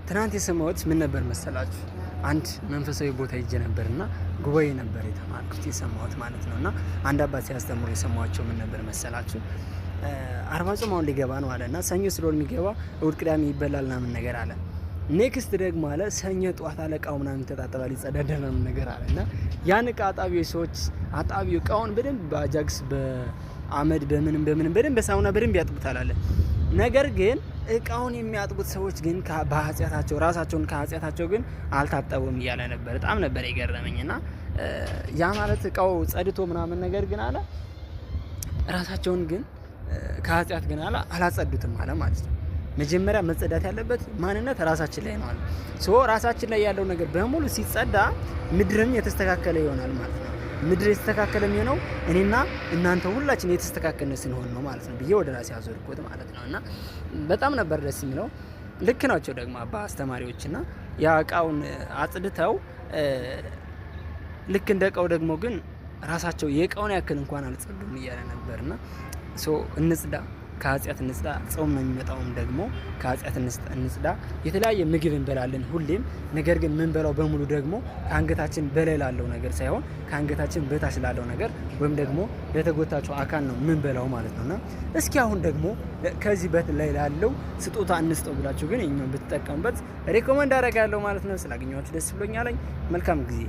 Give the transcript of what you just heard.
ትናንት የሰማሁት ምን ነበር መሰላችሁ? አንድ መንፈሳዊ ቦታ ሄጄ ነበርና ጉባኤ ነበር የተማርኩት የሰማሁት ማለት ነውና አንድ አባት ሲያስተምሩ የሰማኋቸው ምን ነበር መሰላችሁ? አርባ ጾም አሁን ሊገባ ነው አለና ሰኞ ስለሆነ የሚገባ እሁድ ቅዳሜ ይበላል ምናምን ነገር አለ። ኔክስት ደግሞ አለ ሰኞ ጠዋት አለቃው ምናምን ተጣጣባል ይጸዳዳል ምናምን ነገር አለና ያን እቃ አጣቢው ሰዎች አጣቢው እቃውን በደንብ በአጃክስ በአመድ በምንም በደንብ በሳሙና በደንብ ያጥቡታል አለ። ነገር ግን እቃውን የሚያጥቡት ሰዎች ግን በኃጢአታቸው ራሳቸውን ከኃጢአታቸው ግን አልታጠቡም እያለ ነበር። በጣም ነበር የገረመኝና ያ ማለት እቃው ጸድቶ ምናምን ነገር ግን አለ ራሳቸውን ግን ከኃጢአት ግን አለ አላጸዱትም አለ ማለት ነው። መጀመሪያ መጸዳት ያለበት ማንነት ራሳችን ላይ ነው አለ። ራሳችን ላይ ያለው ነገር በሙሉ ሲጸዳ ምድርም የተስተካከለ ይሆናል ማለት ነው። ምድር የተስተካከለ የሚሆነው እኔና እናንተ ሁላችን የተስተካከልን ስንሆን ነው ማለት ነው ብዬ ወደ ራሴ አዞርኩት ማለት ነው። እና በጣም ነበር ደስ የሚለው። ልክ ናቸው ደግሞ አባ አስተማሪዎችና ያ እቃውን አጽድተው ልክ እንደ እቃው ደግሞ ግን ራሳቸው የእቃውን ያክል እንኳን አልጸዱም እያለ ነበርና እንጽዳ፣ ከኃጢአት እንጽዳ። ጾም ነው የሚመጣውም ደግሞ ከኃጢአት እንጽዳ። የተለያየ ምግብ እንበላለን ሁሌም። ነገር ግን ምን በላው በሙሉ ደግሞ ከአንገታችን በላይ ላለው ነገር ሳይሆን ከአንገታችን በታች ላለው ነገር ወይም ደግሞ ለተጎታቸው አካል ነው ምን በላው ማለት ነውና እስኪ አሁን ደግሞ ከዚህ በላይ ላለው ስጦታ እንስጠው ብላችሁ ግን እኛም ብትጠቀሙበት ሪኮመንድ አደርጋለሁ ማለት ነው። ስላገኘኋችሁ ደስ ብሎኛል። መልካም ጊዜ